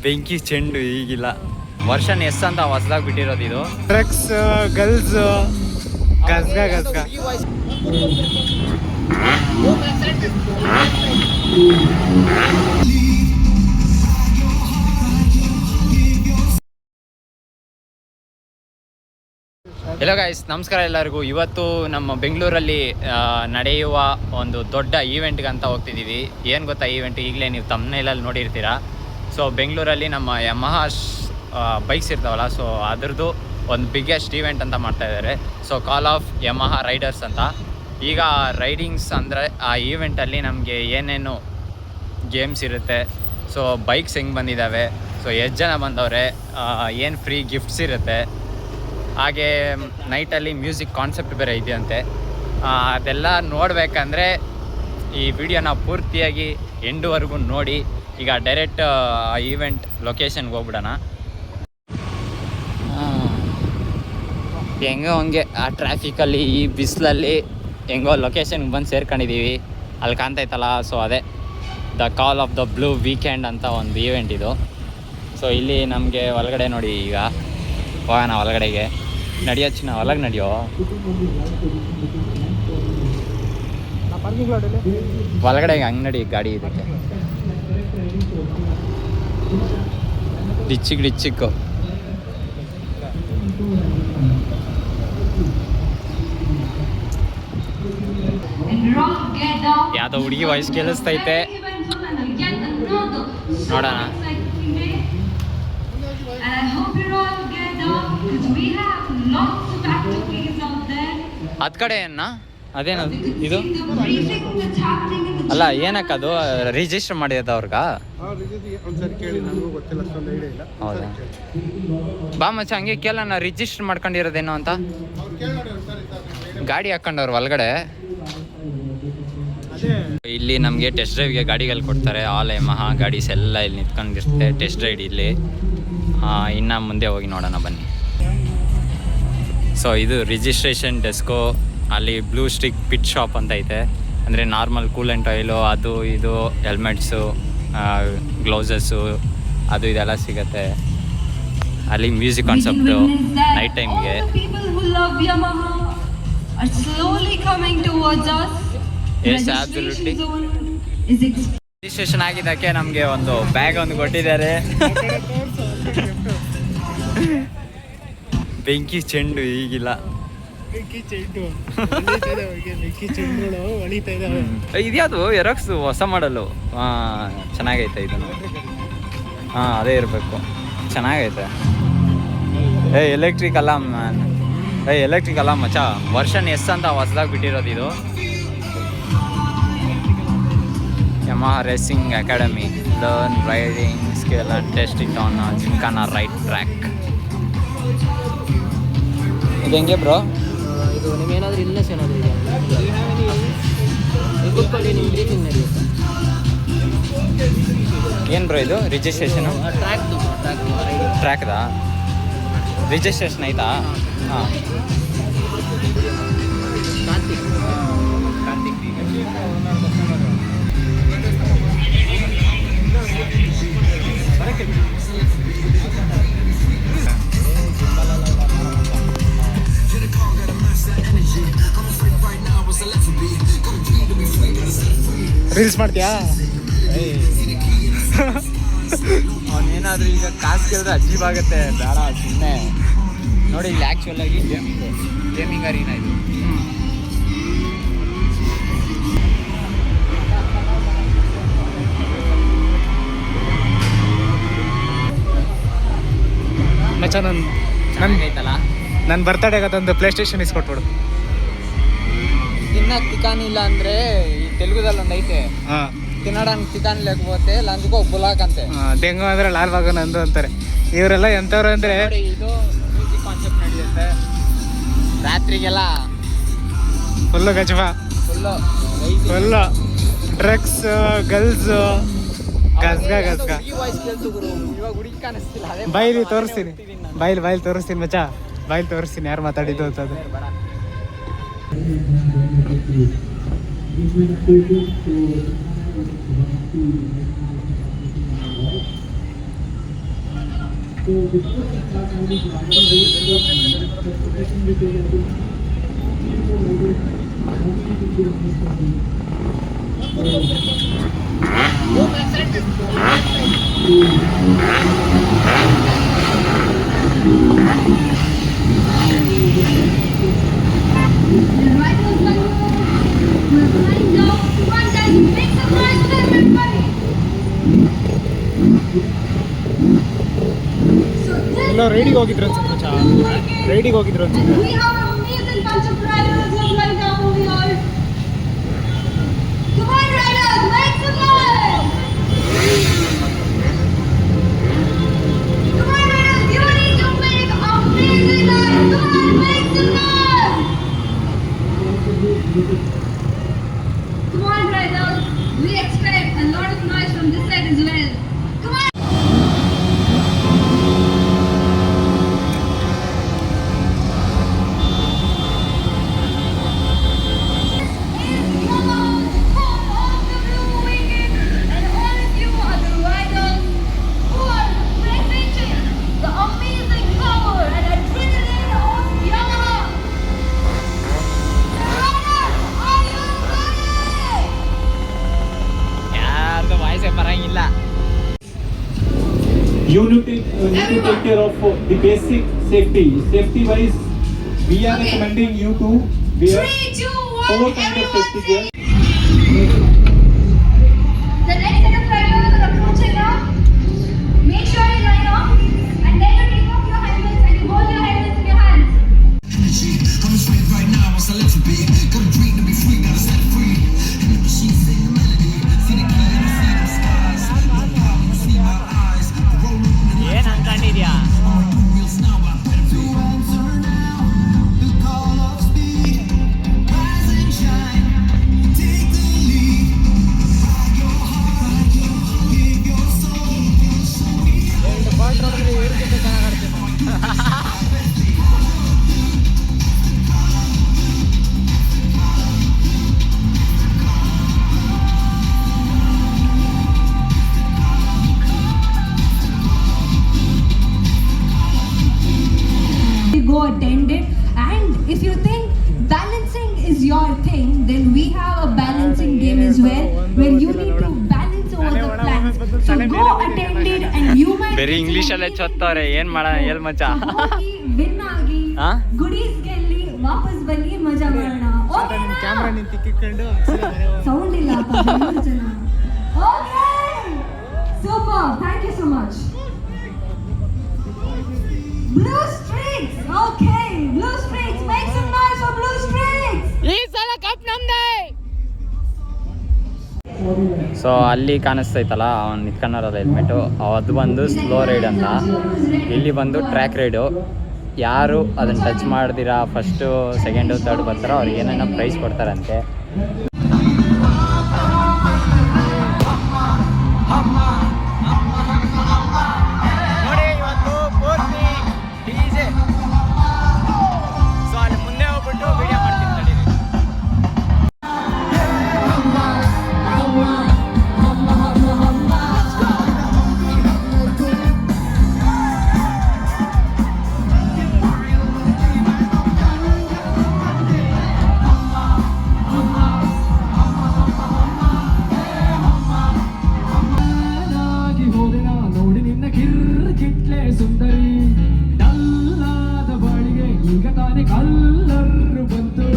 ಬೆಂಕಿ ಚೆಂಡು ಈಗಿಲ್ಲ. ವರ್ಷನ್ ಎಸ್ ಅಂತ ಹೊಸದಾಗಿ ಬಿಟ್ಟಿರೋದು ಇದು. ಡ್ರಗ್ಸ್ ಗರ್ಲ್ಸ್ ಗಸ್ಗ ಗಸ್ಗ. ಹೆಲೋ ಗೈಸ್, ನಮಸ್ಕಾರ ಎಲ್ಲರಿಗೂ. ಇವತ್ತು ನಮ್ಮ ಬೆಂಗಳೂರಲ್ಲಿ ನಡೆಯುವ ಒಂದು ದೊಡ್ಡ ಈವೆಂಟ್ಗೆ ಅಂತ ಹೋಗ್ತಿದ್ದೀವಿ. ಏನು ಗೊತ್ತಾ ಈವೆಂಟ್? ಈಗಲೇ ನೀವು ಥಂಬ್ನೇಲಲ್ಲಿ ನೋಡಿರ್ತೀರ. ಸೊ ಬೆಂಗಳೂರಲ್ಲಿ ನಮ್ಮ ಯಮಹಾ ಬೈಕ್ಸ್ ಇರ್ತಾವಲ್ಲ, ಸೊ ಅದ್ರದ್ದು ಒಂದು ಬಿಗ್ಗೆಸ್ಟ್ ಈವೆಂಟ್ ಅಂತ ಮಾಡ್ತಾಯಿದ್ದಾರೆ. So Call of Yamaha Riders ಅಂತ. ಈಗ ರೈಡಿಂಗ್ಸ್ ಅಂದರೆ ಆ ಈವೆಂಟಲ್ಲಿ ನಮಗೆ ಏನೇನು ಗೇಮ್ಸ್ ಇರುತ್ತೆ, ಸೊ ಬೈಕ್ಸ್ ಹೆಂಗೆ ಬಂದಿದ್ದಾವೆ, ಸೊ ಎಷ್ಟು ಜನ ಬಂದವ್ರೆ, ಏನು ಫ್ರೀ ಗಿಫ್ಟ್ಸ್ ಇರುತ್ತೆ, ಹಾಗೆ ನೈಟಲ್ಲಿ ಮ್ಯೂಸಿಕ್ ಕಾನ್ಸೆಪ್ಟ್ ಬೇರೆ ಇದೆಯಂತೆ. ಅದೆಲ್ಲ ನೋಡಬೇಕಂದ್ರೆ ಈ ವಿಡಿಯೋನ ಪೂರ್ತಿಯಾಗಿ ಎಂಡ್ವರೆಗೂ ನೋಡಿ. ಈಗ ಡೈರೆಕ್ಟ್ ಈವೆಂಟ್ ಲೊಕೇಶನ್ಗೆ ಹೋಗ್ಬಿಡೋಣ. ಹೆಂಗೋ ಹಂಗೆ ಆ ಟ್ರಾಫಿಕಲ್ಲಿ, ಈ ಬಿಸಿಲಲ್ಲಿ ಹೆಂಗೋ ಲೊಕೇಶನ್ಗೆ ಬಂದು ಸೇರ್ಕೊಂಡಿದ್ದೀವಿ. ಅಲ್ಲಿ ಕಾಣ್ತೈತಲ್ಲ, ಸೊ ಅದೇ the Call of the blue weekend ಅಂತ ಒಂದು ಈವೆಂಟ್ ಇದು. ಸೊ ಇಲ್ಲಿ ನಮಗೆ ಒಳಗಡೆ ನೋಡಿ, ಈಗ ಹೋಗೋಣ ಒಳಗಡೆಗೆ. ನಡಿಯೋಚ್ಚಿನ ಒಳಗೆ ನಡಿಯೋ. ಒಳಗಡೆಗೆ ಹಂಗೆ ನಡಿ, ಗಾಡಿ ಇದಕ್ಕೆ ಡಿಚ್ಚಿಕ್ಕು. ಯಾವುದೋ ಹುಡುಗಿ ವಾಯ್ಸ್ ಕೇಳಿಸ್ತೈತೆ, ನೋಡೋಣ. ಅದ್ ಕಡೆ ಏನ ಅದೇನದು ಇದು? ಅಲ್ಲ, ಏನಕ್ಕದು ರಿಜಿಸ್ಟರ್ ಮಾಡಿದ ಅವ್ರಗ? ಹೌದಾ? ಬಾ ಮಚ್ಚ, ಹಂಗೆ ಕೇಳೋಣ ರಿಜಿಸ್ಟರ್ ಮಾಡ್ಕೊಂಡಿರೋದೇನೋ ಅಂತ. ಗಾಡಿ ಹಾಕೊಂಡವ್ರು ಒಳಗಡೆ. ಇಲ್ಲಿ ನಮಗೆ ಟೆಸ್ಟ್ ಡ್ರೈವ್ಗೆ ಗಾಡಿಗಳು ಕೊಡ್ತಾರೆ. ಆಲ್ ಯಮಹಾ ಗಾಡೀಸ್ ಎಲ್ಲ ಇಲ್ಲಿ ನಿಂತ್ಕೊಂಡಿರುತ್ತೆ ಟೆಸ್ಟ್ ಡ್ರೈವ್ ಇಲ್ಲಿ. ಇನ್ನು ಮುಂದೆ ಹೋಗಿ ನೋಡೋಣ ಬನ್ನಿ. ಸೊ ಇದು ರಿಜಿಸ್ಟ್ರೇಷನ್ ಡೆಸ್ಕೋ. ಅಲ್ಲಿ ಬ್ಲೂ ಸ್ಟಿಕ್ ಪಿಟ್ ಶಾಪ್ ಅಂತ ಐತೆ. ಅಂದರೆ ನಾರ್ಮಲ್ ಕೂಲೆಂಟ್ ಆಯಿಲು, ಅದು ಇದು, ಹೆಲ್ಮೆಟ್ಸು, ಗ್ಲೌಸಸ್ಸು, ಅದು ಇದೆಲ್ಲ ಸಿಗುತ್ತೆ. ಅಲ್ಲಿ ಮ್ಯೂಸಿಕ್ ಕಾನ್ಸೆಪ್ಟು ನೈಟ್ ಟೈಮ್ಗೆ. Yes, absolutely. ರಿಜಿಸ್ಟ್ರೇಷನ್ ಆಗಿದ್ದಕ್ಕೆ ನಮಗೆ ಒಂದು ಬ್ಯಾಗ್ ಒಂದು ಕೊಟ್ಟಿದ್ದಾರೆ. ಬೆಂಕಿ ಚೆಂಡು ಈಗಿಲ್ಲ. ಇದ್ಯಾವುದು ಎರಾಕ್ಸು ಹೊಸ ಮಾಡಲು. ಚೆನ್ನಾಗೈತೆ ಇದನ್ನು. ಅದೇ ಇರಬೇಕು, ಚೆನ್ನಾಗೈತೆ. ಎಲೆಕ್ಟ್ರಿಕ್ ಅಲ್ಲ ಮ್ಯಾನ್, ಎಲೆಕ್ಟ್ರಿಕ್ ಅಲ್ಲ ಮಚ್ಚ. ವರ್ಷನ್ ಎಸ್ ಅಂತ ಹೊಸದಾಗಿ ಬಿಟ್ಟಿರೋದು ಇದು. Yamaha racing academy, learn riding skill and test it on gymkhana right track. ಇದು ಹೆಂಗೆ ಬ್ರೋ? ಇದು ನಿಮ್ಗೇನಾದರೂ ಇಲ್ನೆಸ್ ಏನಾದರೂ ಇದೆ ಕೂತ್ಕೊಳ್ಳಿ, ನಿಮ್ಮ ಬ್ರೀತಿಂಗ್ ನಡೆಯುತ್ತೆ. ಏನು ಬ್ರೋ ಇದು ರಿಜಿಸ್ಟ್ರೇಷನು? ಟ್ರ್ಯಾಕ್ದಾ ರಿಜಿಸ್ಟ್ರೇಷನ್ ಆಯ್ತಾ? ಹಾಂ. ರೀಲ್ಸ್ ಮಾಡ್ತೀಯಾ? ಅವನೇನಾದರೂ ಈಗ ಕಾಸು ಕೇಳಿದ್ರೆ ಅಜೀಬಾಗುತ್ತೆ. ಬೇಡ ಸುಮ್ಮನೆ ನೋಡಿ. ಇಲ್ಲಿ ಆ್ಯಕ್ಚುಲ್ ಆಗಿ ಗೇಮಿಂಗ್ ಅರೀನಾ ಇದು. ಮಚ್ಚ, ಐತಲ್ಲ, ನನ್ನ ಬರ್ತಡೇಗೆ ಅದೊಂದು ಪ್ಲೇ ಸ್ಟೇಷನ್ ಇಸ್ಕೊಟ್ಬಿಡು. ತಿನ್ನಕ್ಕೆ ತಿಕಾನ್ ಇಲ್ಲ ಅಂದರೆ ಈ ತೆಲುಗುದಲ್ಲಿ ಒಂದು ಐತೆ, ತಿನ್ನೋಡಂಗೆ ತಿಕಾನ್ ಲೆಕ್ಕೋತೆ ಲಂಚ್ಗೆ ಹೋಗಿ ಬುಲಾಕಂತೆ. ತೆಂಗು ಅಂದರೆ ಲಾಲ್ ಬಾಗನ್ ಅಂದು ಅಂತಾರೆ. ಇವರೆಲ್ಲ ಎಂಥವ್ರು ಅಂದರೆ, ಇದು ಮ್ಯೂಸಿಕ್ ಕಾನ್ಸೆಪ್ಟ್ ನಡೆಯುತ್ತೆ ರಾತ್ರಿಗೆಲ್ಲ. ಫುಲ್ಲು ಗಜಬ, ಫುಲ್ಲು ಡ್ರಗ್ಸ್ ಗರ್ಲ್ಸ್ ಗಸ್ಗ ಗಸ್ಗ. ಬೈಲಿ ತೋರಿಸ್ತೀನಿ, ಬಾಯಿಲಿ ತೋರಿಸ್ತೀನಿ ಮಚ್ಚ, ಬಾಯಿಲಿ ತೋರಿಸ್ತೀನಿ ಯಾರು ಮಾತಾಡಿದ್ದು ಅಂತದ್ದು. ಎಲ್ಲ ರೈಡಿಗೆ ಹೋಗಿದ್ರು ಅನ್ಸುತ್ತೆ ಮಚ್ಚ, ರೈಡಿಗೆ ಹೋಗಿದ್ರು ಅನ್ಸುತ್ತೆ. We have an amazing bunch of riders just right now who we are. Come on riders, make some noise! Come on riders, you need to make amazing noise! Come on, make some noise! Come on riders, we expect a lot of noise from this side as well. Come on! ಯಾರ್ದು ವಾಯ್ಸೇ ಬರಂಗಿಲ್ಲ. You need to take care of the basic safety. Safety wise, we are recommending you to wear 3, 2, 4 1, kinds of everyone safety gear. The next set of riders are approaching now. Make sure you line up and then you take off your helmets and you hold your helmets in your hands. I'm straight right now, what's a little bit? Got a dream to be free, gotta set free. And the machine sing the melody. See the clear, I see the skies. No problem, you see my eyes. Roll on ಏನ್ ಅನ್ಕೊಂಡಿದ್ಯಾ? the wheels now, I better to answer now. The call of speed. Rise and shine. Take the lead. Ride your heart. Give your soul. Go attend it, and if you think balancing is your thing, then we have a balancing game as well where you need to balance over the plans. So go attend it and you might ಬೇರೆ ಇಂಗ್ಲಿಷಲ್ಲೇ ಚೊತ್ತವ್ರೆ, ಏನ್ ಮಾಡೋಣ ಹೇಳ್ ಮಚ್ಚ. Win ಆಗಿ ಹಾ? Goodies ಗೆಲ್ಲಿ ವಾಪಸ್ ಬನ್ನಿ ಮಜಾ ಮಾಡೋಣ. ಕ್ಯಾಮ್ರಾ ನಿಂತು ತಿಕ್ಕಿಕೊಂಡು ಸೌಂಡ್ ಇಲ್ಲ okay super, thank you so much. Blue Streaks, okay, Blue Streaks, make some noise for Blue Streaks. ಈ ಸಲ ಕಪ್ ನಮ್ದೇ. ಸೊ ಅಲ್ಲಿ ಕಾಣಿಸ್ತೈತಲ್ಲ ಅವ್ನು ನಿತ್ಕೊಂಡಾರಲ್ಲ ಹೆಲ್ಮೆಟು, ಅದು ಬಂದು ಸ್ಲೋ ರೈಡ್ ಅಂತ. ಇಲ್ಲಿ ಬಂದು ಟ್ರ್ಯಾಕ್ ರೈಡು. ಯಾರು ಅದನ್ನು ಟಚ್ ಮಾಡ್ದಿರಾ ಫಸ್ಟು ಸೆಕೆಂಡು ಥರ್ಡ್ ಬರ್ತಾರೋ ಅವ್ರಿಗೆ ಏನೇನೋ ಪ್ರೈಸ್ ಕೊಡ್ತಾರಂತೆ. ನೋಡಿ ಇವತ್ತು ಪೂರ್ತಿ ಡಿಜೆ. ಸೊ ಅಲ್ಲಿ ಮುಂದೆ ಹೋಗ್ಬಿಟ್ಟು ವಿಡಿಯೋ ಮಾಡ್ತೀನಿ ತಡೀರಿ. ನಾನಾಗಿ ಹೋದೆನ ನೋಡಿ ನಿನ್ನ ಕಿರ್ಕಿಟ್ಲೆ ಸುಂದರಿ. ಡಲ್ಲಾದ ಬಾಳಿಗೆ ಈಗ ತಾನೇ ಕಲ್ಲರು ಬಂತು.